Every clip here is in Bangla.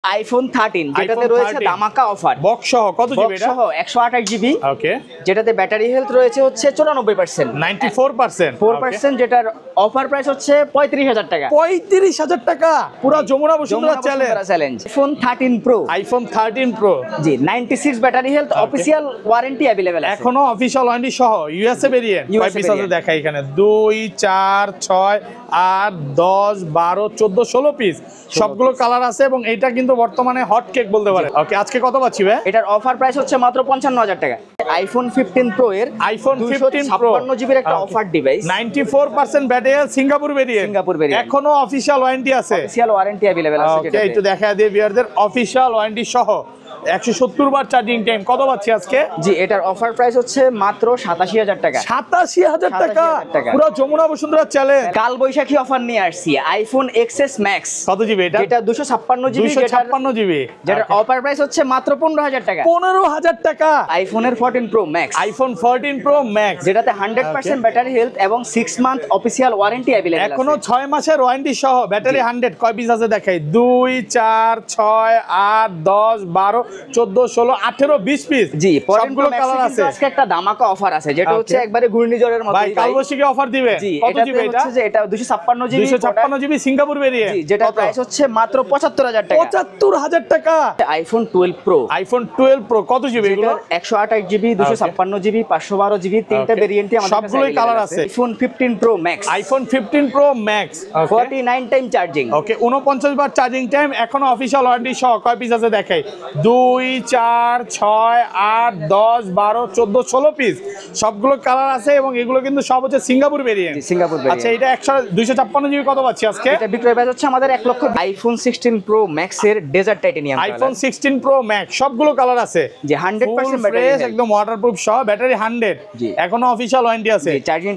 আইফোন 13 যেটাতে রয়েছে ধামাকা অফার বক্স সহ কত জিবি এটা? সহ 128 জিবি। ওকে, যেটাতে ব্যাটারি হেলথ রয়েছে হচ্ছে 94%, 94%, 4%, যেটার অফার প্রাইস হচ্ছে 35,000 টাকা। 35,000 টাকা, পুরো Jamuna Bashundhara challenge. IPhone 13 pro, iPhone 13 pro জি 96 battery health, official warranty available আছে এখনো অফিশিয়াল ওয়ারেন্টি সহ। ইউএসএ ভেরিয়েন্ট কয় পিস আছে দেখাই এখানে, 2 4 6 8 10 12 14 16 পিস, সবগুলো কালার আছে এবং এটা কিন্তু বর্তমানে হট কেক বলতে পারে। ওকে, আজকে কত পাচ্ছি ভাই? এটার অফার প্রাইস হচ্ছে মাত্র 55,000 টাকা। আইফোন 15 প্রো এর আইফোন 15 প্রো 256 জিবির একটা offer device, 94% battery, Singapore variant, এখনো অফিশিয়াল ওয়ারেন্টি আছে, অফিশিয়াল ওয়ারেন্টি अवेलेबल আছে। ওকে, একটু দেখা দিয়ে ভিউয়ারদের অফিশিয়াল ওয়ারেন্টি সহ 170 বার চার্জিং টাইম। কত পাচ্ছি আজকে? জি এটার অফার প্রাইস হচ্ছে মাত্র 87,000 টাকা। 87,000 টাকা, পুরো যমুনা বসুন্ধরা চ্যালেঞ্জ। কাল বৈশাখী অফার নিয়ে আসছি আইফোন XS Max। কত জিবি এটা? যেটা 256 জিবি, 256 জিবি, যেটার অফার প্রাইস হচ্ছে মাত্র 15,000 টাকা। 15,000 টাকা। আইফোনের 14 pro max, iPhone 14 pro max, যেটাতে 100% ব্যাটারি হেলথ এবং 6 মান্থ অফিশিয়াল ওয়ারেন্টি अवेलेबल আছে। এখনো 6 মাসের ওয়ারেন্টি সহ, ব্যাটারি 100। কয় পিস আছে দেখাই, 2 4 6 8 10 12 14 16 18 20 পিস। জি সবগুলো কালার আছে। আজকে একটা ধামাকা অফার আছে, যেটা হচ্ছে একবারে ঘূর্ণিঝড়ের মতো। ভাই কালবৈশাখী অফার দিবে। জি কত জিবি এটা? হচ্ছে যে এটা 256 জিবি, 256 জিবি সিঙ্গাপুর ভেরিয়েন্ট। জি যেটা প্রাইস হচ্ছে মাত্র 75,000 টাকা। 75,000 টাকা। আইফোন 12 প্রো, আইফোন 12 প্রো কত জিবি এগুলো? 128 জিবি, 256 জিবি, 512 জিবি, তিনটা ভেরিয়েন্টে আমাদের কাছে সবগুলোই কালার আছে। IPhone 15 pro max, iPhone 15 pro max, 49 time charging. Okay, 49 বার চার্জিং টাইম, এখনো অফিশিয়াল ওয়ারেন্টি সহ। কয় পিস আছে দেখাই, 2 4 6 8 10 12 14 16 পিস, সবগুলো কালার আছে এবং এগুলো কিন্তু সব হচ্ছে সিঙ্গাপুর ভেরিয়েন্ট। Singapore variant. আচ্ছা, এটা 256 জিবি কত পাচ্ছি আজকে? এটা বিক্রয় প্রাইস হচ্ছে আমাদের 1 লক্ষ। আইফোন 16 প্রো ম্যাক্স এর dessert titanium, iPhone 16 Pro Max, সবগুলো কালার আছে, যে 100% ব্যাটারি ফ্রেশ, একদম ওয়াটারপ্রুফ সহ, ব্যাটারি 100, এখনো অফিশিয়াল ওয়ারেন্টি আছে।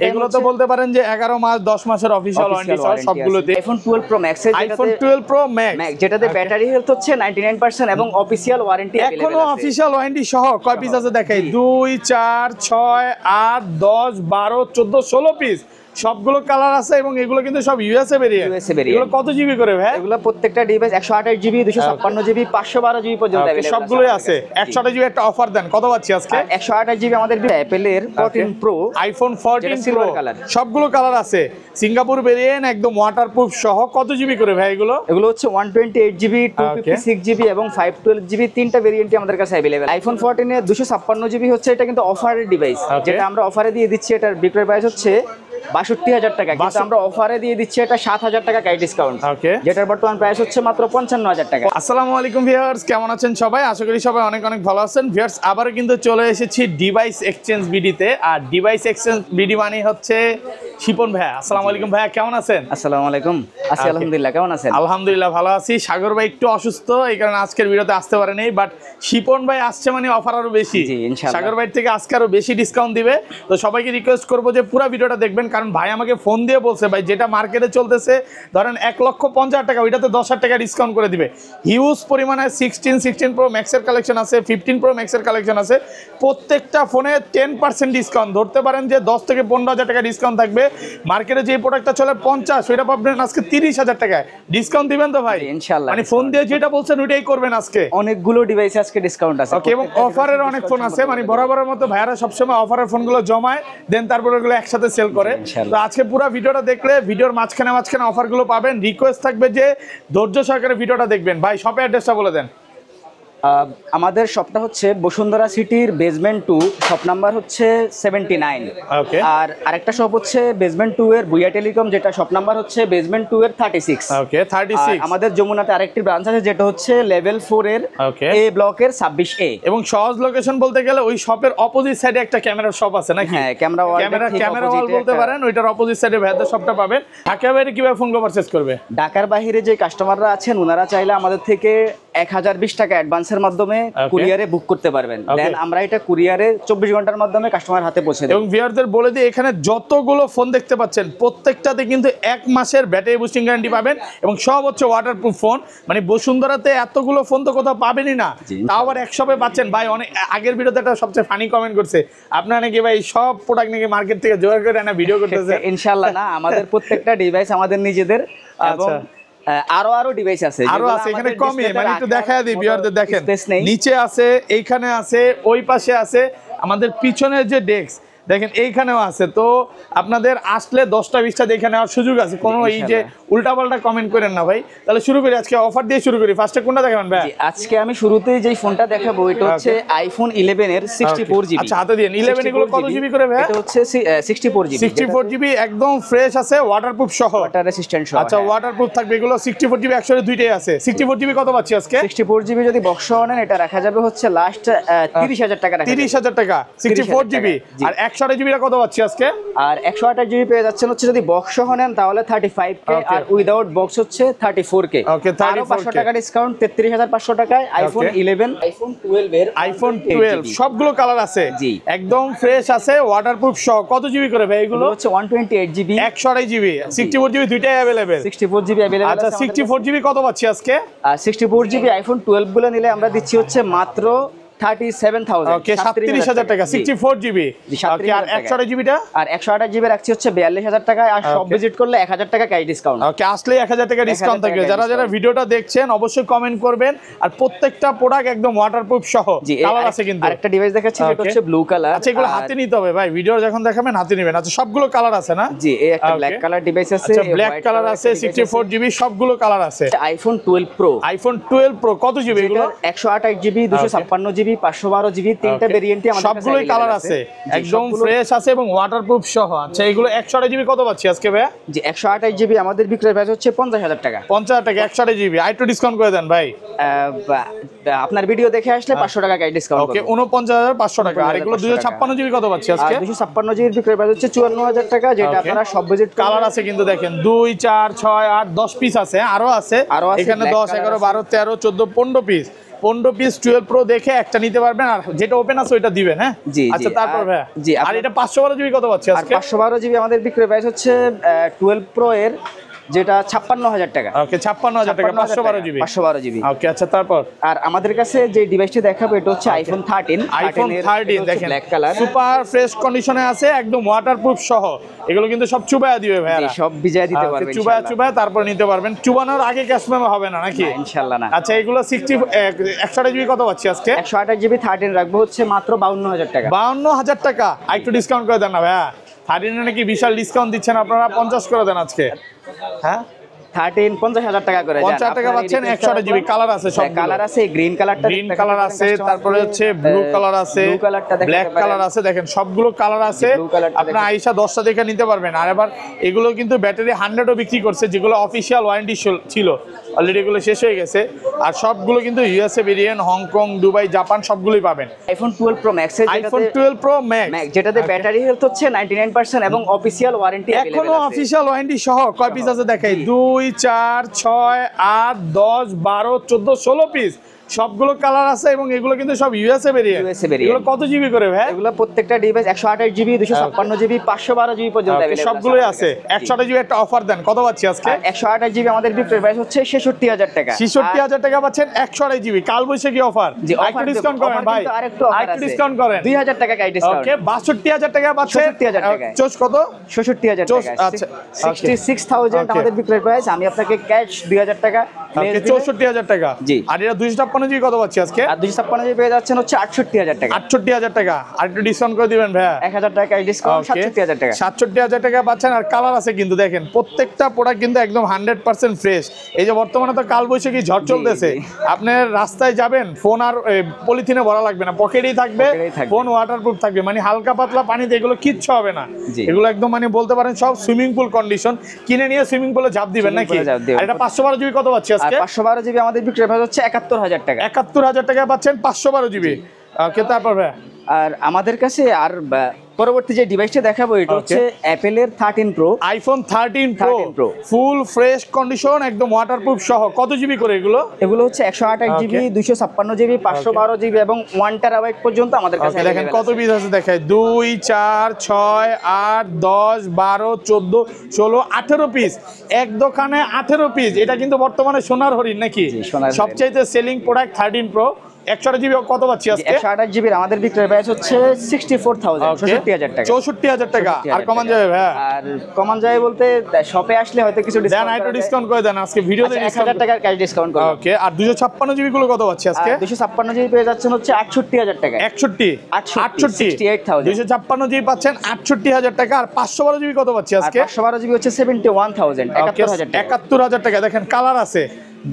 এগুলো তো বলতে পারেন যে 11 মাস 10 মাসের অফিশিয়াল ওয়ারেন্টি সহ সবগুলোতে। আইফোন 12 প্রো ম্যাক্স এর, আইফোন 12 প্রো ম্যাক্স, যেটাতে ব্যাটারি হেলথ হচ্ছে 99% এবং অফিশিয়াল ওয়ারেন্টি अवेलेबल আছে। এখনো অফিশিয়াল ওয়ারেন্টি সহ। কয় পিস আছে দেখাই, 2 4 6 8 10 12 14 16 পিস, সবগুলো কালার আছে এবং এগুলো কিন্তু সব ইউএসএ ভেরিয়েন্ট। এগুলো কত জিবি করে ভাই? এগুলো প্রত্যেকটা ডিভাইস 128 জিবি, 256 জিবি, 512 জিবি পর্যন্ত अवेलेबल আছে। সবগুলোই আছে। 128 জিবি একটা অফার দেন, কত পাচ্ছি আজকে? 128 জিবি আমাদের অ্যাপল এর 14 প্রো, আইফোন 14 প্রো, কালার, সবগুলো কালার আছে, সিঙ্গাপুর ভেরিয়েন্ট, একদম ওয়াটারপ্রুফ সহ। কত জিবি করে ভাই এগুলো? এগুলো হচ্ছে 128 জিবি, 256 জিবি এবং 512 জিবি, তিনটা ভেরিয়েন্টই আমাদের কাছে अवेलेबल। আইফোন 14 এর 256 জিবি হচ্ছে, এটা কিন্তু অফারের ডিভাইস, যেটা আমরা অফারে দিয়ে দিচ্ছি। এটার বিক্রয় প্রাইস হচ্ছে 62,000 টাকা, কিন্তু আমরা অফারে দিয়ে দিচ্ছি এটা 7,000 টাকা গাইড ডিসকাউন্ট, যেটার বর্তমান প্রাইস হচ্ছে মাত্র 55,000 টাকা। আসসালামু আলাইকুম ভিউয়ার্স, কেমন আছেন সবাই? আশা করি সবাই অনেক অনেক ভালো আছেন। ভিউয়ার্স, আবারও কিন্তু চলে এসেছি ডিভাইস এক্সচেঞ্জ বিডিতে। আর ডিভাইস এক্সচেঞ্জ বিডি মানে হচ্ছে শিপন ভাইয়া। আসসালামু আলাইকুম ভাইয়া, কেমন আছেন? আসসালামু আলাইকুম, আছি আলহামদুলিল্লাহ, কেমন আছেন? আলহামদুলিল্লাহ ভালো আছি। সাগর ভাই একটু অসুস্থ, এই কারণে আজকের ভিডিওতে আসতে পারেনি, বাট শিপন ভাই আসছে মানে অফার আরো বেশি। সাগর ভাই থেকে আজকে আরো বেশি ডিসকাউন্ট দিবে। তো সবাইকে রিকোয়েস্ট করবো যে পুরো ভিডিওটা দেখবেন, কারণ ভাই আমাকে ফোন দিয়ে বলছে ভাই যেটা মার্কেটে চলতেছে ধরেন 1,50,000 টাকা, ওইটাতে 10,000 টাকা ডিসকাউন্ট করে দিবে। হিউজ পরিমাণে 16 প্রো ম্যাক্সের কালেকশন আছে, 15 প্রো ম্যাক্সের কালেকশন আছে, প্রত্যেকটা ফোনে 10% ডিসকাউন্ট। ধরতে পারেন যে 10 থেকে 15,000 টাকা ডিসকাউন্ট থাকবে। মার্কেটে যে প্রোডাক্টটা চলে 50, ওইটা পাবেন আজকে 30,000 টাকায়। ডিসকাউন্ট দিবেন তো ভাই? ইনশাআল্লাহ, মানে ফোন দিয়ে যেটা বলছেন ওইটাই করবেন আজকে। অনেকগুলো ডিভাইসে আজকে ডিসকাউন্ট আছে, ওকে, এবং অফারের অনেক ফোন আছে, মানে বরাবরের মতো ভাইয়ারা সবসময় অফারের ফোনগুলো জমায় দেন, তারপর ওগুলো একসাথে সেল করে। তো আজকে পুরো ভিডিওটা দেখলে ভিডিওর মাঝখানে অফারগুলো পাবেন। রিকোয়েস্ট থাকবে যে ধৈর্য সহকারে ভিডিওটা দেখবেন। ভাই শপের অ্যাড্রেসটা বলে দেন। আমাদের শপটা হচ্ছে বসুন্ধরা সিটির বেসমেন্ট 2, শপ নাম্বার হচ্ছে 79। আর আরেকটা শপ হচ্ছে বেসমেন্ট 2 এর ভুইয়া টেলিকম, যেটা শপ নাম্বার হচ্ছে বেসমেন্ট 2 এর 36। ওকে, 36। আমাদের যমুনাতে আরেকটি ব্রাঞ্চ আছে, যেটা হচ্ছে লেভেল 4 এর এ ব্লকের 26A। এবং সহজ লোকেশন বলতে গেলে ওই শপের অপোজিট সাইডে একটা ক্যামেরার শপ আছে নাকি? হ্যাঁ, ক্যামেরা ওয়াল বলতে পারেন, ওইটার অপোজিট সাইডে ভাইয়াদের শপটা পাবেন। ঢাকা বাইরে কিভাবে ফোনগুলো পারচেজ করবে? ঢাকার বাইরে যে কাস্টমাররা আছেন ওনারা চাইলে আমাদের থেকে 1020 টাকা অ্যাডভান্সের মাধ্যমে কুরিয়ারে বুক করতে পারবেন। দেন আমরা এটা কুরিয়ারে 24 ঘন্টার মাধ্যমে কাস্টমার হাতে পৌঁছে দেব। এবং ভিউয়ারদের বলে দিই, এখানে যতগুলো ফোন দেখতে পাচ্ছেন প্রত্যেকটাতে কিন্তু 1 মাসের ব্যাটারি বুস্টিং গ্যারান্টি পাবেন এবং সব হচ্ছে ওয়াটারপ্রুফ ফোন। মানে বসুন্ধরাতে এতগুলো ফোন তো কোথাও পাবেনই না, তাও আবার এক শপে পাচ্ছেন। ভাই অনেক আগের ভিডিওতে একটা সবচেয়ে ফানি কমেন্ট করছে, আপনারা নাকি ভাই সব প্রোডাক্ট নাকি মার্কেট থেকে জোগাড় করে না ভিডিও করতেছে। ইনশাআল্লাহ না, আমাদের প্রত্যেকটা ডিভাইস আমাদের নিজেদের, এবং আরো ডিভাইস আছে, আরো আছে এখানে কমই, মানে একটু দেখায় দিই ভিউয়ারদের, দেখেন স্পেস নেই। নিচে আছে, এইখানে আছে, ওই পাশে আছে, আমাদের পিছনের যে ডেস্ক দেখেন এইখানেও আছে। তো আপনাদের আসলে 10টা 20টা দেখে নেওয়ার সুযোগ আছে, কোনো এই যে উল্টাপাল্টা কমেন্ট করেন না ভাই। তাহলে শুরু করি, আজকে অফার দিয়ে শুরু করি। ফার্স্টে কোনটা দেখাবেন ভাই? আজকে আমি শুরুতেই যেই ফোনটা দেখাবো এটা হচ্ছে আইফোন 11 এর 64GB। আচ্ছা হাতে দিন। 11 এগুলো কত জিবি করে ভাই? এটা হচ্ছে 64GB। 64GB একদম ফ্রেশ আছে, ওয়াটারপ্রুফ সহ, ওয়াটার রেসিস্ট্যান্ট সহ। আচ্ছা ওয়াটারপ্রুফ থাকবে এগুলো। 64GB একসাথে দুইটাই আছে। 64GB কত পাচ্ছি আজকে? 64GB যদি বক্স সহ নেন এটা রাখা যাবে হচ্ছে লাস্ট 30,000 টাকা রাখা যাবে। 30,000 টাকা 64GB। আর 128GB কত পাচ্ছি আজকে? আর 128GB পেয়ে যাচ্ছেন হচ্ছে যদি বক্স সহ নেন তাহলে 35K, আর উইদাউট বক্স হচ্ছে 34K। ওকে, আরো 500 টাকা ডিসকাউন্ট 33,500 টাকায় আইফোন 11, আইফোন 12 এর আইফোন 12 সবগুলো কালার আছে, জি একদম ফ্রেশ আছে, ওয়াটারপ্রুফ সহ। কত জিবি করে ভাই এগুলো? হচ্ছে 128GB, 128GB, 64GB দুইটাই अवेलेबल। 64GB अवेलेबल আচ্ছা 64GB কত পাচ্ছি আজকে? আর 64GB আইফোন 12 গুলো নিলে আমরা দিচ্ছি হচ্ছে মাত্র 37,000। ওকে 37,000 টাকা 64GB। ওকে আর 128GB টা? আর 128GB রাখছি হচ্ছে 42,000 টাকায়, আর সব ভিজিট করলে 1,000 টাকা ক্যাশ ডিসকাউন্ট। ওকে আসলে 1,000 টাকা ডিসকাউন্ট থাকবে। যারা যারা ভিডিওটা দেখছেন অবশ্যই কমেন্ট করবেন, আর প্রত্যেকটা প্রোডাক্ট একদম ওয়াটারপ্রুফ সহ। কালার আছে কিন্তু। আরেকটা ডিভাইস দেখাচ্ছি যেটা হচ্ছে ব্লু কালার। আচ্ছা এগুলো হাতে নিতে হবে ভাই, ভিডিও যখন দেখাবেন হাতে নেবেন। আচ্ছা সবগুলো কালার আছে না? জি এই একটা ব্ল্যাক কালার ডিভাইস আছে, আচ্ছা ব্ল্যাক কালার আছে, 64GB সবগুলো কালার আছে। IPhone 12 pro. আইফোন 12 প্রো কত জিবি এগুলো? 128GB, 256GB, 512GB, তিনটা ভেরিয়েন্টই আমাদের কাছে সবগুলোই কালার আছে, একদম ফ্রেশ আছে এবং ওয়াটারপ্রুফ সহ। আচ্ছা এগুলো 128GB কত পাচ্ছি আজকে ভাই? জি 128GB আমাদের বিক্রয় প্রাইস হচ্ছে 50,000 টাকা। 50,000 টাকা 128GB, আইটু ডিসকাউন্ট করে দেন ভাই। আপনার ভিডিও দেখে আসলে 500 টাকা ক্যাশ ডিসকাউন্ট। ওকে 49,500 টাকা। আর এগুলো 256GB কত পাচ্ছি আজকে? 256GB বিক্রয় প্রাইস হচ্ছে 54,000 টাকা, যেটা আপনারা সব ভিজিট। কালার আছে কিন্তু দেখেন 2 4 6 8 10 পিস আছে, আরো আছে এখানে 10 11 12 13 14 15 পিস। 15 পিস 12 প্রো দেখে একটা নিতে পারবেন, আর যেটা ওপেন আছে ওইটা দিবেন। হ্যাঁ আচ্ছা তারপর ভাই জি আর এটা 512GB কত পাচ্ছি আজকে? 512GB আমাদের বিক্রয় প্রাইস হচ্ছে 12 প্রো এর যেটা 56,000 টাকা। ওকে 56,000 টাকা 512GB। 512GB। ওকে আচ্ছা তারপর আর আমাদের কাছে যে ডিভাইসটি দেখাবো এটা হচ্ছে আইফোন 13। আইফোন 13 দেখেন ব্ল্যাক কালার, সুপার ফ্রেশ কন্ডিশনে আছে, একদম ওয়াটারপ্রুফ সহ। এগুলো কিন্তু সব চুবায়া দিবে ভাই, সব ভিজিয়ে দিতে পারবেন চুবায়া চুবায়া তারপর নিতে পারবেন। চুবানোর আগে ক্যাশ মেমো হবে না নাকি? ইনশাআল্লাহ না। আচ্ছা এগুলো 128GB কত পাচ্ছি আজকে? 128GB 13 রাখবো হচ্ছে মাত্র 52,000 টাকা। 52,000 টাকা, একটু ডিসকাউন্ট করে দেন না ভাইয়া। 13 নাকি বিশাল ডিসকাউন্ট দিচ্ছেন আপনারা, 50 করে দেন আজকে। হ্যাঁ 13 50,000 টাকা করে 50 টাকা পাচ্ছেন। 128GB কালার আছে, সব কালার আছে, গ্রিন কালারটা, গ্রিন কালার আছে, তারপরে হচ্ছে ব্লু কালার আছে, ব্লু কালারটা, ব্ল্যাক কালার আছে, দেখেন সবগুলো কালার আছে। আপনারা আইসা 10টা দেখে নিতে পারবেন। আর এবার এগুলো কিন্তু ব্যাটারি 100ও বিক্রি করছে, যেগুলো অফিশিয়াল ওয়ারেন্টি ছিল, অলরেডি এগুলো শেষ হয়ে গেছে। আর সবগুলো কিন্তু USA variant, Hong Kong, Dubai, Japan সবগুলোই পাবেন। IPhone 12 pro max, iPhone 12 pro max যেটাতে ব্যাটারি হেলথ হচ্ছে 99% এবং অফিশিয়াল ওয়ারেন্টি এখনো অফিশিয়াল ওয়ারেন্টি সহ। কয় পিস আছে দেখাই? 2 4 6 8 10 12 14 16 পিস, সবগুলো কালার আছে এবং এগুলো কিন্তু সব ইউএসএ ভেরিয়েন্ট। এগুলো কত জিবি করে ভাই? এগুলো প্রত্যেকটা ডিভাইস 128GB, 256GB, 512GB পর্যন্ত अवेलेबल সবগুলোই আছে। 128GB একটা অফার দেন, কত পাচ্ছি আজকে? 128GB আমাদের বিক্রয় প্রাইস হচ্ছে 66,000 টাকা। 66,000 টাকা পাচ্ছেন 128GB, কাল বৈশাখী অফার। একটু ডিসকাউন্ট করেন ভাই, একটু ডিসকাউন্ট করেন। 2,000 টাকা গাইড ডিসকাউন্ট। ওকে 62,000 টাকা পাচ্ছেন। 66,000 টাকা। চোস কত? 66,000 টাকা। আচ্ছা 66,000 আমাদের বিক্রয় প্রাইস। আমি আপনাকে ক্যাশ 2,000 টাকা। ওকে 64,000 টাকা। জি। আর এটা 256GB কত পাচ্ছি আজকে? আর 256GB পেয়ে যাচ্ছেন হচ্ছে 68,000 টাকা। 68,000 টাকা। আর একটু ডিসকাউন্ট করে দিবেন ভাই। 1,000 টাকা ডিসকাউন্ট, 67,000 টাকা। 67,000 টাকা পাচ্ছেন। আর কালার আছে কিন্তু দেখেন প্রত্যেকটা প্রোডাক্ট কিন্তু একদম 100% ফ্রেশ। এই যে বর্তমানে তো কালবৈশাখী ঝড় চলতেছে, আপনার রাস্তায় যাবেন ফোন আর পলিথিনে ভরা লাগবে না, পকেটেই থাকবে, ফোন ওয়াটারপ্রুফ থাকবে, মানে হালকা পাতলা পানিতে এগুলো কিচ্ছু হবে না। এগুলো একদম মানে বলতে পারেন সব সুইমিং পুল কন্ডিশন, কিনে নিয়ে সুইমিং পুলে ঝাঁপ দিবেন নাকি? আর এটা 512GB কত পাচ্ছি আজকে? 512GB আমাদের বিক্রয় প্রাইস হচ্ছে 71,000 টাকা। 71,000 টাকা পাচ্ছেন 512GB। ওকে তারপর ভাই আর আমাদের কাছে আর পরবর্তী যে ডিভাইসটা দেখাবো এটা হচ্ছে অ্যাপেলের 13 pro. IPhone 13 pro full fresh condition, একদম ওয়াটারপ্রুফ সহ। কত জিবি করে এগুলো? এগুলো হচ্ছে 128GB, 256GB, 512GB এবং 1TB পর্যন্ত আমাদের কাছে। দেখেন কত পিস আছে দেখায়, 2 4 6 8 10 12 14 16 18 পিস। এক দোকানে 18 পিস। এটা কিন্তু বর্তমানে সোনার হরিণ নাকি? সবচেয়ে সেলিং প্রোডাক্ট 13 প্রো। 128 জিবি কত পাচ্ছি আজকে? 128 জিবির আমাদের বিক্রয় প্রাইস হচ্ছে 64000 64000 টাকা। 64000 টাকা। আর কমান যাবে ভাই? আর কমান যাবে বলতে শপে আসলে হয়তো কিছু দেন, একটু ডিসকাউন্ট করে দেন আজকে ভিডিওতে। 1000 টাকার ক্যাশ ডিসকাউন্ট করব। ওকে, আর 256 জিবি গুলো কত পাচ্ছি আজকে? 256 জিবি পেয়ে যাচ্ছেন হচ্ছে 68000 টাকা। 68 68000 256 জিবি পাচ্ছেন 68000 টাকা। আর 512 জিবি কত পাচ্ছি আজকে? 512 জিবি হচ্ছে 71000 71000 টাকা। 71000 টাকা। দেখেন কালার আছে,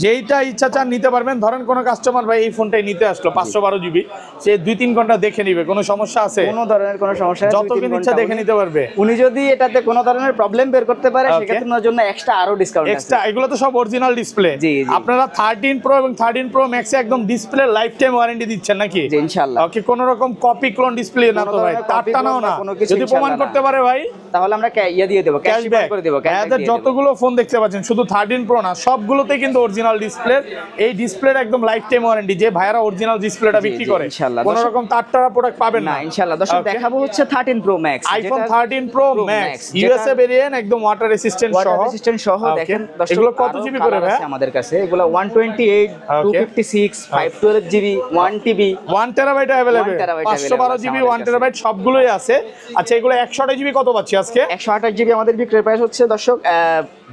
যেইটা ইচ্ছা চান নিতে পারবেন। ধরেন কোনো কাস্টমার ভাই এই ফোনটাই নিতে আসলো 512 জিবি, সে 2-3 ঘন্টা দেখে নিবে, কোনো সমস্যা আছে? কোনো ধরনের কোনো সমস্যা নেই, যতক্ষণ ইচ্ছা দেখে নিতে পারবে। উনি যদি এটাতে কোনো ধরনের প্রবলেম বের করতে পারে সেক্ষেত্রে ওনার জন্য এক্সট্রা আরো ডিসকাউন্ট আছে। এক্সট্রা এগুলো তো সব অরিজিনাল ডিসপ্লে। জি। আপনারা 13 প্রো এবং 13 প্রো ম্যাক্সে একদম ডিসপ্লে লাইফ টাইম ওয়ারেন্টি দিচ্ছেন নাকি? জি ইনশাআল্লাহ। ওকে, কোনো রকম কপি ক্লোন ডিসপ্লে না তো ভাই, তারটা নাও না। যদি প্রমাণ করতে পারে ভাই তাহলে আমরা ইয়ে দিয়ে দেব, ক্যাশব্যাক করে দেব। এদের যতগুলো ফোন দেখতে পাচ্ছেন শুধু 13 প্রো না, সবগুলোতেই কিন্তু অরিজিনাল ডিসপ্লে। এই ডিসপ্লের একদম লাইফ টাইম ওয়ারেন্টি, যে ভাইরা অরিজিনাল ডিসপ্লেটা বিক্রি করে কোনো রকম তারটারা প্রোডাক্ট পাবেন না ইনশাআল্লাহ। দর্শক দেখাবো হচ্ছে 13 pro max, iPhone 13 pro max USA variant, একদম ওয়াটার রেসিস্ট্যান্ট সহ। দেখেন দর্শক এগুলো কত জিবি করে ভাই আমাদের কাছে? এগুলো 128 256 512 GB 1 TB 1 terabyte available, 512 GB 1 terabyte সবগুলোই আছে। আচ্ছা, এগুলো 128 জিবি কত পাচ্ছি আজকে? 128 জিবি আমাদের বিক্রয় প্রাইস হচ্ছে দর্শক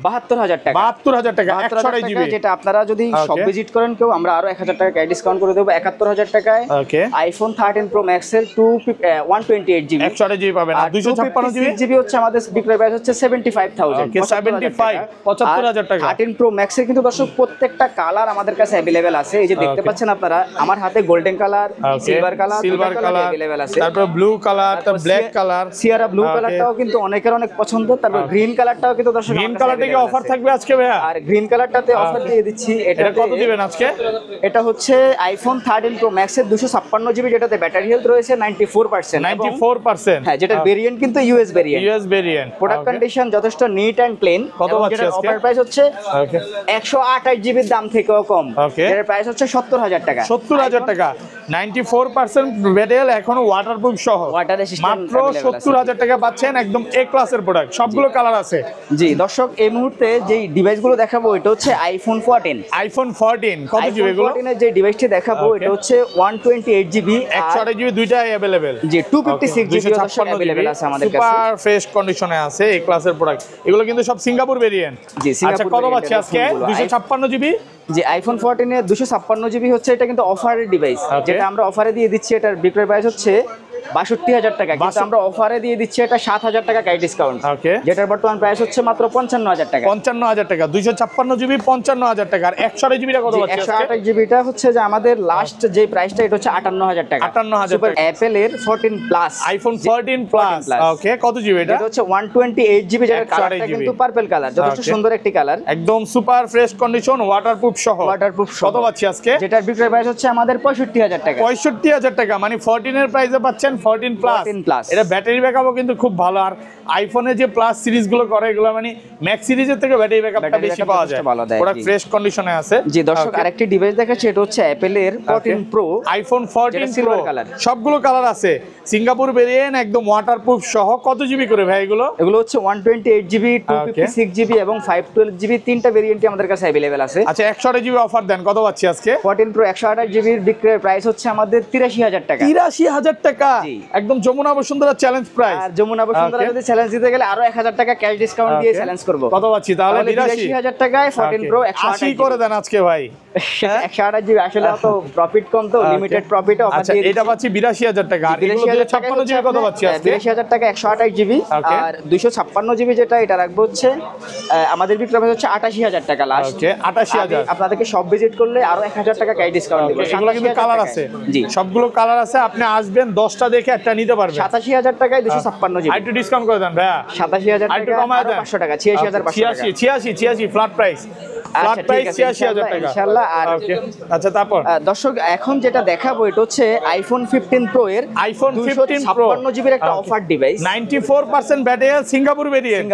72000 টাকা। 72000 টাকা 128 জিবি, যেটা আপনারা যদি সব ভিজিট করেন কেউ, আমরা আরো 1000 টাকা ক্যাশ ডিসকাউন্ট করে দেব 71000 টাকায়। ওকে, আইফোন 13 প্রো ম্যাক্স এর 128 জিবি 128 জিবি পাবেন। আর 256 জিবি হচ্ছে আমাদের বিক্রয় প্রাইস হচ্ছে 75000 ওকে, 75 75000 টাকা। 13 প্রো ম্যাক্স এর কিন্তু দর্শক প্রত্যেকটা কালার আমাদের কাছে अवेलेबल আছে। এই যে দেখতে পাচ্ছেন আপনারা আমার হাতে golden colour, silver colour available আছে, তারপর ব্লু কালার, তারপর ব্ল্যাক কালার, সিয়ারা ব্লু কালারটাও কিন্তু অনেকের অনেক পছন্দ। তারপর গ্রিন কালারটাও কিন্তু দর্শক, গ্রিন কালারটা কি অফার থাকবে আজকে ভাইয়া? আর গ্রিন কালারটাতে অফার দিয়ে দিচ্ছি। এটা কত দিবেন আজকে? এটা হচ্ছে আইফোন 13 প্রো ম্যাক্স এর 256 জিবি, যেটাতে ব্যাটারি হেলথ রয়েছে 94%। 94%। হ্যাঁ, যেটা ভেরিয়েন্ট কিন্তু ইউএস ভেরিয়েন্ট। প্রোডাক্ট কন্ডিশন যথেষ্ট নিট এন্ড ক্লিন। কত পাচ্ছি আজকে? অফার প্রাইস হচ্ছে 128 জিবির দাম থেকেও কম। এর প্রাইস হচ্ছে 70000 টাকা। 70000 টাকা 94% ব্যাটারি, এখনো ওয়াটারপ্রুফ সহ ওয়াটার রেসিস্ট্যান্ট মাত্র 70000 টাকা পাচ্ছেন। একদম এ ক্লাসের প্রোডাক্ট, সবগুলো কালার আছে। জি দর্শক, এই মুহূর্তে যে ডিভাইসগুলো দেখাবো এটা হচ্ছে আইফোন 14। আইফোন 14 কত জিবি এগুলো? 14 এর যে ডিভাইসটি দেখাবো এটা হচ্ছে 128 জিবি 128 জিবি দুইটাই अवेलेबल। জি 256 জিবি अवेलेबल আছে আমাদের কাছে। সুপার ফ্রেশ কন্ডিশনে আছে এই ক্লাসের প্রোডাক্ট। এগুলো কিন্তু সব সিঙ্গাপুর ভেরিয়েন্ট। জি, আচ্ছা, কত পাচ্ছি আজকে? 256 জিবি। যে আইফোন 14 এর 256 জিবি হচ্ছে, এটা কিন্তু অফারের ডিভাইস, যেটা আমরা অফারে দিয়ে দিচ্ছি। এটার বিক্রয় প্রাইস হচ্ছে 62000 টাকা, কিন্তু আমরা অফারে দিয়ে দিচ্ছি এটা 7000 টাকা ক্যাশ ডিসকাউন্ট। ওকে, যেটার বর্তমান প্রাইস হচ্ছে মাত্র 55000 টাকা। 55000 টাকা 256 জিবি 55000 টাকা। আর 128 জিবিটা কত পাচ্ছি আজকে? 128 জিবিটা হচ্ছে যে আমাদের লাস্ট যে প্রাইসটা এটা হচ্ছে 58000 টাকা। 58000 টাকা। অ্যাপল এর 14 প্লাস, আইফোন 14 প্লাস। ওকে, কত জিবি এটা? এটা হচ্ছে 128 জিবি, যেটা কালারটা কিন্তু পার্পল কালার, যথেষ্ট সুন্দর একটি কালার, একদম সুপার ফ্রেশ কন্ডিশন, ওয়াটারপ্রুফ সহ। কত পাচ্ছি আজকে? যেটার বিক্রয় প্রাইস হচ্ছে আমাদের 65000 টাকা। 65000 টাকা, মানে 14 এর প্রাইসে পাচ্ছেন 14 প্লাস। এটা ব্যাটারি ব্যাকআপও কিন্তু খুব ভালো। আর আইফোনের যে প্লাস সিরিজ গুলো করে, এগুলো মানে ম্যাক্স সিরিজের থেকে ব্যাটারি ব্যাকআপটা বেশি পাওয়া যায়। পুরো ফ্রেশ কন্ডিশনে আছে। জি দর্শক, আরেকটি ডিভাইস দেখাচ্ছি, এটা হচ্ছে অ্যাপল এর 14 pro, iPhone 14 pro silver colour. সবগুলো কালার আছে, সিঙ্গাপুর ভেরিয়েন্ট, একদম ওয়াটারপ্রুফ সহ। কত জিবি করে ভাই এগুলো? এগুলো হচ্ছে 128 জিবি 256 জিবি এবং 512 জিবি, তিনটা ভেরিয়েন্টই আমাদের কাছে अवेलेबल আছে। আচ্ছা, 128 জিবি অফার দেন, কত পাচ্ছি আজকে? 14 প্রো 128 জিবির বিক্রয় প্রাইস হচ্ছে আমাদের 83000 টাকা। 83000 টাকা, একদম যমুনা বসুন্ধরা চ্যালেঞ্জ প্রাইস। আর যমুনা বসুন্ধরা যদি চ্যালেঞ্জ দিতে গেলে আরো 1000 টাকা ক্যাশ ডিসকাউন্ট দিয়ে চ্যালেঞ্জ করব। কত পাচ্ছি তাহলে? 83000 টাকায় 14 প্রো 180 করে দেন আজকে ভাই। 128 জিবি আসলে অত প্রফিট কম, তো লিমিটেড প্রফিটে অফার দিয়ে এটা পাচ্ছি 82000 টাকা। আর এগুলো 256 জিবি কত পাচ্ছি আজকে? 82000 টাকা 128 জিবি। আর 256 জিবি যেটা, এটা রাখবো হচ্ছে আমাদের বিক্রয় হচ্ছে 88000 টাকা লাস্ট। ওকে, 88000। আপনাদেরকে সব ভিজিট করলে আরো 1000 টাকা ক্যাশ ডিসকাউন্ট দেব। এগুলো কিন্তু কালার আছে। জি, সবগুলো কালার আছে, আপনি আসবেন 10টা দেখে একটা নিতে পারবেন। 87000 টাকায় 256 জিবি। একটু ডিসকাউন্ট করে দেন ভাইয়া। 87000 টাকা, 500 টাকা 86500 টাকা। 86 ফ্ল্যাট প্রাইস। ফ্ল্যাট প্রাইস 86000 টাকা ইনশাআল্লাহ। আর আচ্ছা, তারপর দর্শক এখন যেটা দেখাবো এটা হচ্ছে আইফোন 15 প্রো এর আইফোন 15 প্রো 256 জিবির একটা offer device, 94% battery, Singapore variant.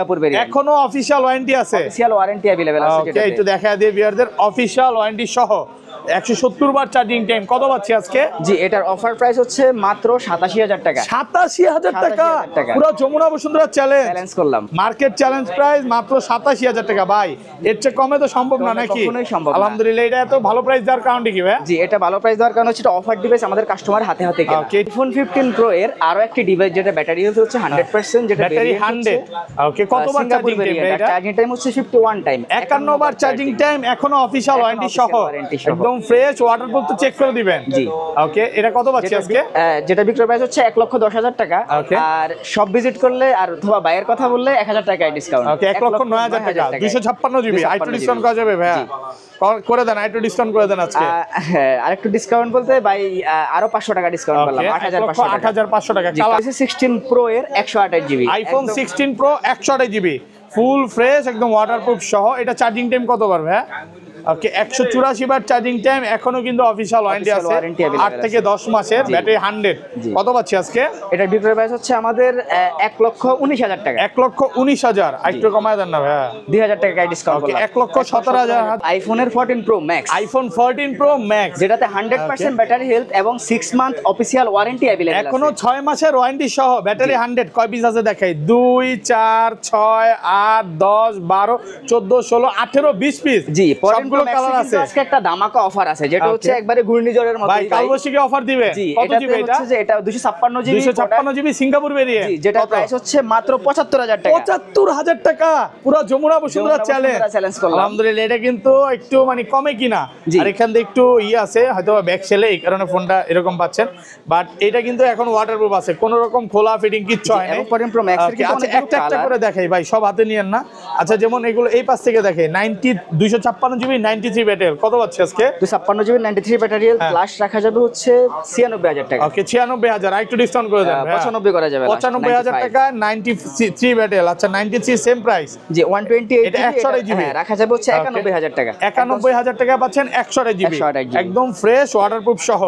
এখনো অফিশিয়াল ওয়ারেন্টি আছে, অফিশিয়াল ওয়ারেন্টি अवेलेबल আছে। ওকে, একটু দেখা দিয়ে ভিউয়ারদের অফিশিয়াল ওয়ারেন্টি সহ 170 বার চার্জিং টাইম, কত পাচ্ছি আজকে? জি, এটার অফার প্রাইস হচ্ছে মাত্র 87,000 টাকা। 87,000 টাকা, 87,000 টাকা। পুরো যমুনা বসুন্ধরা চ্যালেঞ্জ চ্যালেঞ্জ করলাম। মার্কেট চ্যালেঞ্জ প্রাইস মাত্র 87,000 টাকা। ভাই এর চেয়ে কমে তো সম্ভব না নাকি? কখনোই সম্ভব না। আলহামদুলিল্লাহ। এটা এত ভালো প্রাইস দেওয়ার কারণটা কি ভাই? জি, এটা ভালো প্রাইস দেওয়ার কারণ হচ্ছে এটা অফার ডিভাইস, আমাদের কাস্টমার হাতে হাতে কেনা। Okay. iPhone 15 Pro এর আরো একটি ডিভাইস যেটা ব্যাটারি হেলথ হচ্ছে 100%, যেটা ব্যাটারি 100। ওকে, কতবার চার্জিং টাইম এটা? চার্জিং টাইম হচ্ছে 51 টাইম, 51 বার চার্জিং টাইম, এখনো অফিশিয়াল ওয়ারেন্টি সহ, warranty সহ। একদম ফ্রেশ ওয়াটারপ্রুফ তো চেক করে দিবেন। জি। ওকে, এটা কত পাচ্ছি আজকে? যেটা বিক্রয় প্রাইস হচ্ছে 1,10,000 টাকা। Okay. আর সব ভিজিট করলে আর অথবা বাইয়ের কথা বললে 1,000 টাকা ডিসকাউন্ট। ওকে, 1,09,000 টাকা, 256 জিবি। আইটো ডিসকাউন্ট করা যাবে ভাইয়া? করে দেন, আইটো ডিসকাউন্ট করে দেন আজকে। আরেকটু ডিসকাউন্ট বলতে ভাই আরো 500 টাকা ডিসকাউন্ট করলাম, 8,500 টাকা। 16 Pro এর 128 GB, iPhone 16 pro 128 GB full fresh একদম ওয়াটারপ্রুফ সহ। এটা চার্জিং টাইম কত বার ভাইয়া? ওকে, 184 বার চার্জিং টাইম, এখনো কিন্তু অফিশিয়াল ওয়ারেন্টি আছে, 8 থেকে 10 মাসের, ব্যাটারি 100। কত পাচ্ছি আজকে? এটা বিক্রয় প্রাইস হচ্ছে আমাদের 1,19,000 টাকা। 1,19,000। একটু কমায় দেন না ভাইয়া, 2,000 টাকা ডিসকাউন্ট ওকে, করলাম। 1,17,000। আইফোনের 14 Pro Max, iPhone 14 pro max, যেটাতে 100% ব্যাটারি হেলথ এবং 6 মান্থ অফিশিয়াল ওয়ারেন্টি अवेलेबल আছে। এখনো 6 মাসের ওয়ারেন্টি সহ, ব্যাটারি 100। কয় পিস আছে দেখাই? 2 4 6 8 10 12 14 16 18 20 পিস। জি, সবগুলো কালার আছে। আজকে একটা ধামাকা অফার আছে, যেটা Okay. হচ্ছে একবারে ঘূর্ণিঝড়ের মতো। ভাই কালবৈশাখী অফার দিবে। জি, কত এটাতে জিবি এটা? হচ্ছে যে এটা 256 জিবি, 256 জিবি সিঙ্গাপুর ভেরিয়েন্ট। জি, যেটা প্রাইস হচ্ছে মাত্র 75,000 টাকা। 75,000 টাকা, পুরো যমুনা বসুন্ধরা চ্যালেঞ্জ করলাম। আলহামদুলিল্লাহ। এটা কিন্তু একটু মানে কমে কিনা, জি। আর এখান থেকে একটু আছে হয়তো ব্যাক সেলে, এই কারণে ফোনটা এরকম পাচ্ছেন। বাট এটা কিন্তু এখন ওয়াটারপ্রুফ আছে, কোনো রকম খোলা ফিটিং কিচ্ছু হয় না। এবং 14 Pro Max এর Okay, কিন্তু আচ্ছা অনেকগুলো একটা একটা colour। করে দেখাই ভাই, সব হাতে নিয়েন না। আচ্ছা, যেমন এগুলো এই পাশ থেকে দেখে 256 জিবি 93 ব্যাটারি, কত পাচ্ছে আজকে? 256 জিবি 93 ব্যাটারি হ্যাঁ। প্লাস রাখা যাবে হচ্ছে 96,000 টাকা। ওকে, 96,000। আর একটু ডিসকাউন্ট করে দেন ভাইয়া। 95 করা যাবে, 95,000 টাকা, 93 ব্যাটারি। আচ্ছা, 93 সেম প্রাইস। জি, 128 এটা 128 জিবি। হ্যাঁ, রাখা যাবে হচ্ছে 91,000 টাকা। 91,000 টাকা পাচ্ছেন 128 জিবি, 128 জিবি। একদম ফ্রেশ ওয়াটারপ্রুফ সহ।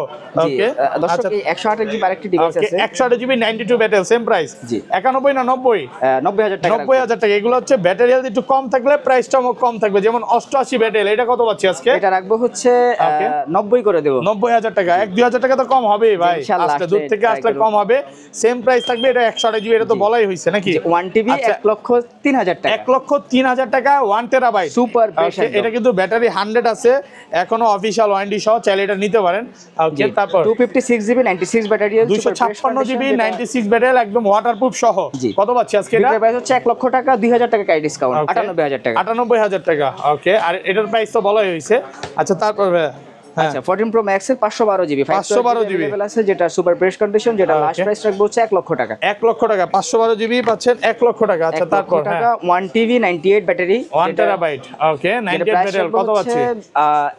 জি, ওকে, দর্শক এই 128 জিবি আরেকটি ডিভাইস আছে। 128 জিবি 92 ব্যাটারি, সেম প্রাইস। জি। 91 না 90? 90,000 টাকা। 90,000 টাকা। এগুলো হচ্ছে ব্যাটারি হেলথ একটু কম থাকলে প্রাইসটা কম থাকবে। যেমন 88 ব্যাটারি, এটা কত পাচ্ছি আজকে? এটা রাখবো হচ্ছে Okay. 90 করে দেব। 90,000 টাকা। 1-2,000 টাকা তো কম হবেই ভাই, ইনশাআল্লাহ, আসলে দূর থেকে try আসলে করব। কম হবে। সেম প্রাইস থাকবে। এটা 128 জিবি, এটা তো বলাই হয়েছে নাকি? 1 টিবি আচ্ছা। 1,03,000 টাকা। 1,03,000 টাকা 1 টেরাবাইট সুপার ফ্রেশ Okay, এটা কিন্তু ব্যাটারি 100 আছে, এখনো অফিশিয়াল ওয়ারেন্টি সহ, চাইলে এটা নিতে পারেন। ওকে, তারপর 256 জিবি 96 ব্যাটারি, 256 জিবি 96 ব্যাটারি, একদম ওয়াটারপ্রুফ সহ। জি। কত পাচ্ছি আজকে এটা? প্রাইস হচ্ছে 1 লক্ষ টাকা, 2,000 টাকা কাই ডিসকাউন্ট, 98,000 টাকা। 98,000 টাকা। ওকে, আর এটার প্রাইস তো বলাই হয়েছে। আচ্ছা, তারপর হ্যাঁ, আচ্ছা, 14 Pro Max এর 512 জিবি 512 জিবি अवेलेबल আছে, যেটা সুপার ফ্রেশ কন্ডিশন, যেটা Okay. লাস্ট প্রাইস রাখবো হচ্ছে 1 লক্ষ টাকা। 1 লক্ষ টাকা, 512 জিবি পাচ্ছেন 1 লক্ষ টাকা। আচ্ছা, 1 লক্ষ তারপর টাকা 1 টিবি 98 ব্যাটারি, 1 টেরাবাইট। ওকে, 98 ব্যাটারি, কত পাচ্ছি?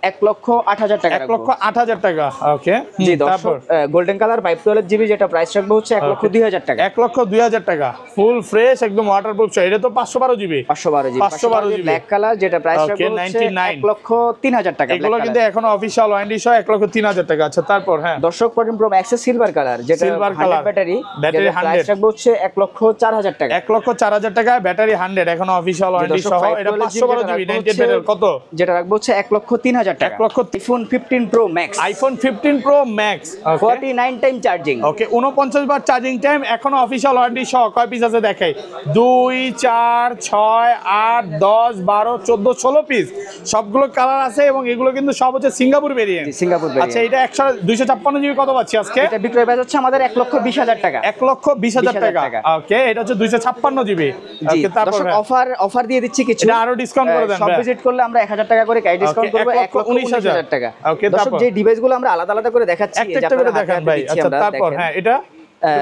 1 লক্ষ 8,000 টাকা। 1 লক্ষ 8,000 টাকা। ওকে, জি, তারপর গোল্ডেন কালার 512 জিবি, যেটা প্রাইস রাখবো হচ্ছে 1 লক্ষ 2,000 টাকা। 1 লক্ষ 2,000 টাকা, ফুল ফ্রেশ একদম ওয়াটারপ্রুফ। এটা তো 512 GB, 512 GB 512 GB black colour, যেটা প্রাইস Okay, রাখবো হচ্ছে 99 1 লক্ষ 3,000 টাকা। এগুলো কিন্তু এখনো অফিশিয়াল ওয়ারেন্টি সহ 1 লক্ষ 3,000 টাকা। আচ্ছা, তারপর হ্যাঁ, দর্শক 14 Pro Max এর সিলভার কালার, যেটা Silver 100 color, ব্যাটারি, ব্যাটারি যেটা প্রাইস 100 রাখবো হচ্ছে 1 লক্ষ 4,000 টাকা। 1 লক্ষ 4,000 টাকা, ব্যাটারি 100, এখনো অফিশিয়াল ওয়ারেন্টি দর্শক সহ। 512 এটা 512 জিবি 98 ব্যাটারি, কত? যেটা রাখবো হচ্ছে 1 লক্ষ 3,000 টাকা। 1 লক্ষ iPhone 15 Pro Max, iPhone 15 pro max. 49 time charging. Okay, 49 বার চার্জিং টাইম, এখনো অফিশিয়াল ওয়ারেন্টি সহ। কয় পিস আছে দেখাই? 2 4 6 8 10 12 14 16 পিস, সবগুলো কালার আছে, এবং এগুলো কিন্তু সব হচ্ছে সিঙ্গাপুর ভেরিয়েন্ট। সিঙ্গাপুর আচ্ছা, এটা 256 জিবি, কত পাচ্ছি আজকে? এটা বিক্রয় প্রাইস হচ্ছে আমাদের 1 লক্ষ 20,000 টাকা। 1 লক্ষ 20,000 টাকা। ওকে, এটা হচ্ছে 256 জিবি। জি, ওকে, তারপর দর্শক অফার দিয়ে দিচ্ছি কিছু, এটা আরো ডিসকাউন্ট করে দেন সব ভাই। ভিজিট করলে আমরা 1,000 টাকা করে কাই ডিসকাউন্ট করব, 1 লক্ষ 19,000 টাকা। ওকে, দর্শক তারপর যে ডিভাইসগুলো আমরা আলাদা আলাদা করে দেখাচ্ছি, একটা একটা করে দেখান ভাই। আচ্ছা, তারপর হ্যাঁ, এটা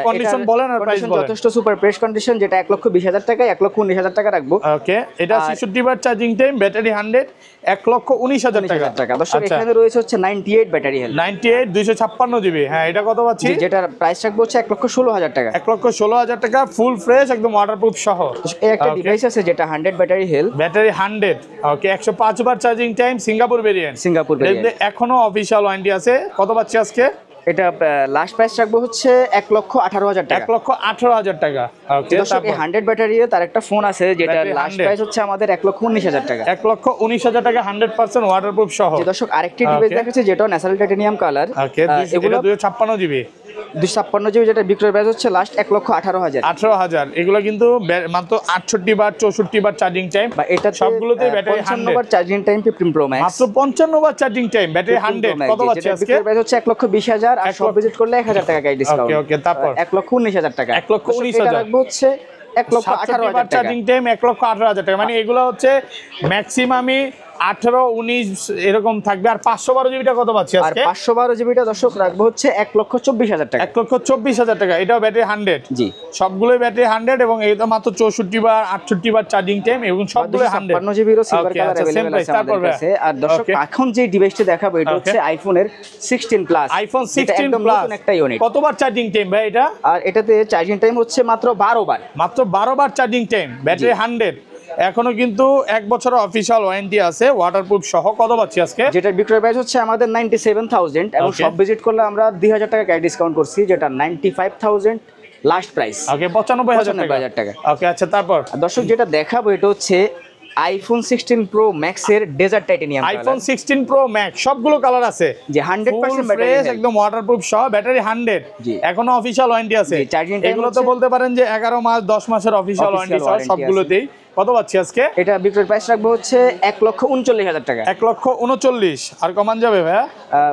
কন্ডিশন বলেন আর প্রাইস বলেন। যথেষ্ট সুপার ফ্রেশ কন্ডিশন, যেটা 1 লক্ষ 20,000 টাকা, 1 লক্ষ 19,000 টাকা রাখবো। ওকে, এটা 66 বার চার্জিং টাইম, ব্যাটারি 100, 1 লক্ষ 19,000 টাকা। দর্শক এখানে রয়েছে হচ্ছে 98 ব্যাটারি হেলথ, 98 256 জিবি। হ্যাঁ, এটা কত পাচ্ছি? যেটার প্রাইস রাখবো হচ্ছে 1 লক্ষ 16,000 টাকা। 1 লক্ষ 16,000 টাকা, ফুল ফ্রেশ একদম ওয়াটারপ্রুফ সহ। এই একটা ডিভাইস আছে যেটা 100 ব্যাটারি হেলথ, ব্যাটারি 100। ওকে, 105 বার charging time, Singapore variant. Singapore variant. এখনো অফিশিয়াল ওয়ারেন্টি আছে। কত পাচ্ছি আজকে? এটা লাস্ট প্রাইস রাখবো হচ্ছে 1,18,000 টাকা। 1,18,000 টাকা। ওকে, দর্শক এই 100 ব্যাটারি তার একটা ফোন আছে যেটা ব্যাটারি লাস্ট 100 প্রাইস হচ্ছে আমাদের 1,19,000 টাকা। 1,19,000 টাকা 100% ওয়াটারপ্রুফ সহ। দর্শক আরেকটি ডিভাইস দেখাচ্ছে যেটা ন্যাচারাল টাইটানিয়াম কালার। ওকে, এগুলো 256 জিবি 256 জিবি, যেটা বিক্রয় প্রাইস হচ্ছে লাস্ট 1,18,000। 18,000। এগুলো কিন্তু মাত্র 68 বার 64 বার চার্জিং টাইম, বা এটা সবগুলোতেই ব্যাটারি 55 বার চার্জিং টাইম 15 প্রো ম্যাক্স, মাত্র 55 বার চার্জিং টাইম, ব্যাটারি 100। কত পাচ্ছি আজকে? বিক্রয় প্রাইস হচ্ছে 1,20,000 আর সব ভিজিট করলে 1,000 টাকা গাইড ডিসকাউন্ট। ওকে ওকে, তারপর 1,19,000 টাকা। 1,19,000 এটা রাখবো হচ্ছে 1,18,000 টাকা। চার্জিং টাইম 1,18,000 টাকা। মানে এগুলো হচ্ছে ম্যাক্সিমামই 18 19 এরকম থাকবে। আর 512 জিবিটা কত পাচ্ছি আর আজকে? 512 জিবিটা দর্শক রাখবো হচ্ছে 1,24,000 টাকা। 1,24,000 টাকা। এটাও ব্যাটারি 100। জি, সবগুলোই ব্যাটারি 100 এবং এটা মাত্র 64 বার 68 বার চার্জিং টাইম এবং সবগুলো 56 জিবিরও সিলভার কালার अवेलेबल আছে আমাদের কাছে। আর দর্শক এখন যে ডিভাইসটা দেখাবো এটা হচ্ছে আইফোনের 16 প্লাস। আইফোন 16 প্লাস একটা ইউনিট। কতবার চার্জিং টাইম ভাই এটা? আর এটাতে চার্জিং টাইম হচ্ছে মাত্র 12 বার। মাত্র 12 বার চার্জিং টাইম, ব্যাটারি 100। এখনো কিন্তু 1 বছরের অফিশিয়াল ওয়ারেন্টি আছে ওয়াটারপ্রুফ সহ। কত পাচ্ছি আজকে? যেটার বিক্রয় প্রাইস হচ্ছে আমাদের 97,000 এবং সব ভিজিট করলে আমরা 2,000 টাকা গাইড ডিসকাউন্ট করছি, যেটা 95,000 লাস্ট প্রাইস। ওকে, 95,000 টাকা। ওকে, আচ্ছা তারপর দর্শক যেটা দেখাবো এটা হচ্ছে আইফোন 16 প্রো ম্যাক্স এর desert titanium colour. IPhone 16 Pro Max সবগুলো কালার আছে, যে 100% ব্যাটারি ফ্রেশ একদম ওয়াটারপ্রুফ সহ, ব্যাটারি 100। জি। এখনো অফিশিয়াল ওয়ারেন্টি আছে। জি, charging time এগুলো তো হচ্ছে- বলতে পারেন যে 11 মাস 10 মাসের অফিশিয়াল ওয়ারেন্টি সহ warranty সবগুলোতেই। কত পাচ্ছি আজকে? এটা বিক্রয় প্রাইস রাখবো হচ্ছে 1,39,000 টাকা। 1,39,000। আর কমান যাবে ভাইয়া?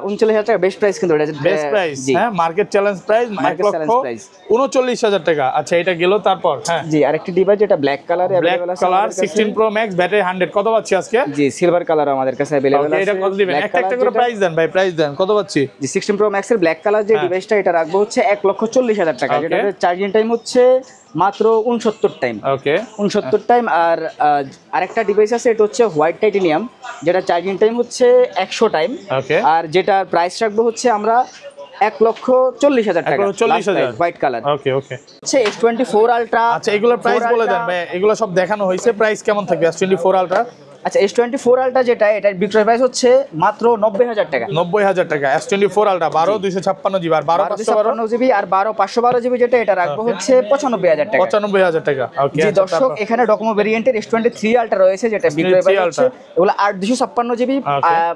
39,000 টাকা বেস্ট প্রাইস, কিন্তু এটা বেস্ট প্রাইস। হ্যাঁ, market challenge price Market challenge price। 1,39,000 টাকা। আচ্ছা, এটা গেল। তারপর হ্যাঁ, জি, আরেকটি ডিভাইস যেটা ব্ল্যাক কালারে ব্ল্যাক अवेलेबल আছে কালার আমাদের কাছে। 16 প্রো ম্যাক্স, ব্যাটারি 100। কত পাচ্ছি আজকে? জি, সিলভার কালার আমাদের কাছে अवेलेबल ওকে, আছে। এটা কত দিবেন? Black একটা একটা color করে যেটা- প্রাইস দেন ভাই, প্রাইস দেন। কত পাচ্ছি? জি, 16 প্রো ম্যাক্স এর ব্ল্যাক কালার যে হ্যাঁ। ডিভাইসটা এটা রাখবো হচ্ছে 1,40,000 টাকা, Okay। যেটাতে চার্জিং টাইম হচ্ছে মাত্র 69 টাইম। ওকে, 69 টাইম। আর আরেকটা ডিভাইস আছে এটা হচ্ছে হোয়াইট টাইটানিয়াম, যেটা চার্জিং টাইম হচ্ছে 100 টাইম। ওকে, আর যেটার প্রাইস রাখবো হচ্ছে আমরা 1,40,000 টাকা। 1,40,000 হোয়াইট কালার ওকে ওকে। হচ্ছে S24 আলট্রা। আচ্ছা, এগুলোর প্রাইস বলে দেন ভাই। এগুলো সব দেখানো হয়েছে, প্রাইস কেমন থাকবে S24 আলট্রা? আচ্ছা, S24 আলট্রা যেটা এটার বিক্রয় প্রাইস হচ্ছে মাত্র 90,000 টাকা। 90,000 টাকা। S24 আলট্রা 12 256 জিবি আর 12 512 জিবি আর 12 জিবি যেটা এটা রাখবো হচ্ছে 95,000 টাকা। 95,000 টাকা। ওকে, জি দর্শক, এখানে ডকোমো ভেরিয়েন্টের S23 আলট্রা রয়েছে, যেটা বিক্রয় প্রাইস হচ্ছে এগুলো 8 256 জিবি,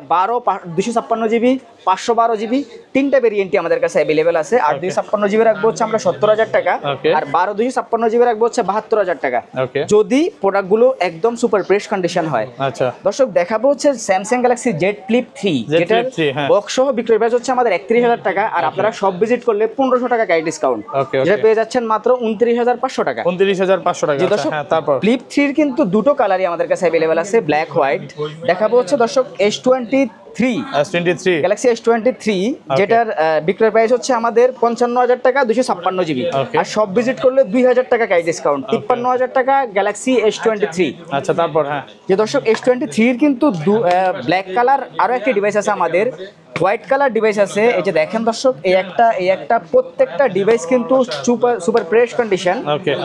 12 256 জিবি, 512 জিবি, তিনটা ভেরিয়েন্টই আমাদের কাছে अवेलेबल আছে। 8 256 জিবি রাখবো হচ্ছে আমরা 70,000 টাকা, আর 12 256 জিবি রাখবো হচ্ছে 72,000 টাকা, ওকে, যদি প্রোডাক্টগুলো একদম সুপার ফ্রেশ কন্ডিশন হয়। আচ্ছা, দর্শক দেখাবো হচ্ছে স্যামসাং গ্যালাক্সি জেড ফ্লিপ 3, যেটা বক্স সহ বিক্রয় প্রাইস হচ্ছে আমাদের 31,000 টাকা, আর আপনারা সব ভিজিট করলে 1500 টাকা গাইড ডিসকাউন্ট, যেটা পেয়ে যাচ্ছেন মাত্র 29,500 টাকা। 29,500 টাকা। দর্শক হ্যাঁ, তারপর ফ্লিপ 3 এর কিন্তু দুটো কালারই আমাদের কাছে अवेलेबल আছে, ব্ল্যাক হোয়াইট। দেখাবো হচ্ছে দর্শক S23 গ্যালাক্সি S23, যেটার বিক্রয় প্রাইস হচ্ছে আমাদের 55,000 টাকা 256 জিবি, আর সব ভিজিট করলে 2,000 টাকা গাইড ডিসকাউন্ট, 53,000 টাকা গ্যালাক্সি S23। আচ্ছা, তারপর হ্যাঁ, যে দর্শক S23 এর কিন্তু ব্ল্যাক কালার আরো একটা ডিভাইস আছে আমাদের, হোয়াইট কালার ডিভাইস আছে। এই যে দেখেন দর্শক, এই একটা প্রত্যেকটা ডিভাইস কিন্তু সুপার ফ্রেশ কন্ডিশন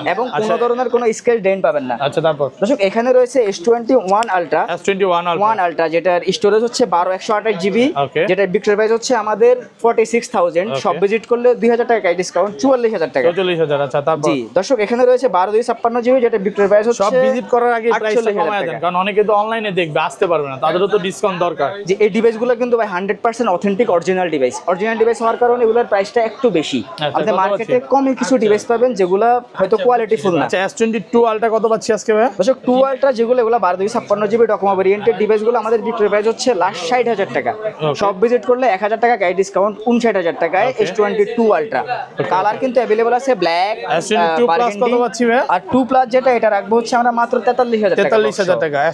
এবং কোনো ধরনের কোনো স্ক্র্যাচ ডেন্ট পাবেন না। আচ্ছা, তারপর দর্শক এখানে রয়েছে S21 আলট্রা, S21 আলট্রা যেটার স্টোরেজ হচ্ছে 12/128 জিবি, যেটার বিক্রয় প্রাইস হচ্ছে আমাদের 46,000, সব ভিজিট করলে 2,000 টাকা ডিসকাউন্ট 44,000 টাকা। 44,000। আচ্ছা, তারপর জি দর্শক এখানে রয়েছে 12 256 জিবি, যেটা বিক্রয় প্রাইস হচ্ছে সব ভিজিট করার আগে প্রাইসটা 48,000 কমায় দেন, কারণ অনেকে তো অনলাইনে দেখবে, আসতে পারবে না, তাদেরও তো ডিসকাউন্ট দরকার। যে এই ডিভাইসগুলো কিন্তু ভাই 100% অথেন্টিক অরিজিনাল ডিভাইস হওয়ার কারণে এগুলোর প্রাইসটা একটু বেশি। আপনি মার্কেটে কমই কিছু ডিভাইস পাবেন যেগুলো হয়তো কোয়ালিটি ফুল না। আচ্ছা, S22 আলট্রা কত পাচ্ছি আজকে ভাই? দর্শক 2 আলট্রা যেগুলো, এগুলো 12 256 জিবি ডকোমো ভেরিয়েন্টের ডিভাইসগুলো আমাদের বিক্রয় প্রাইস হচ্ছে লাস্ট 60,000 টাকা, সব ভিজিট করলে 1,000 টাকা গাইড ডিসকাউন্ট 59,000 টাকায় S22 আলট্রা। কালার কিন্তু अवेलेबल আছে ব্ল্যাক, S22 প্লাস কত পাচ্ছি ভাই? আর 2 প্লাস যেটা এটা রাখবো হচ্ছে আমরা মাত্র 43,000 টাকা। 43,000 টাকা।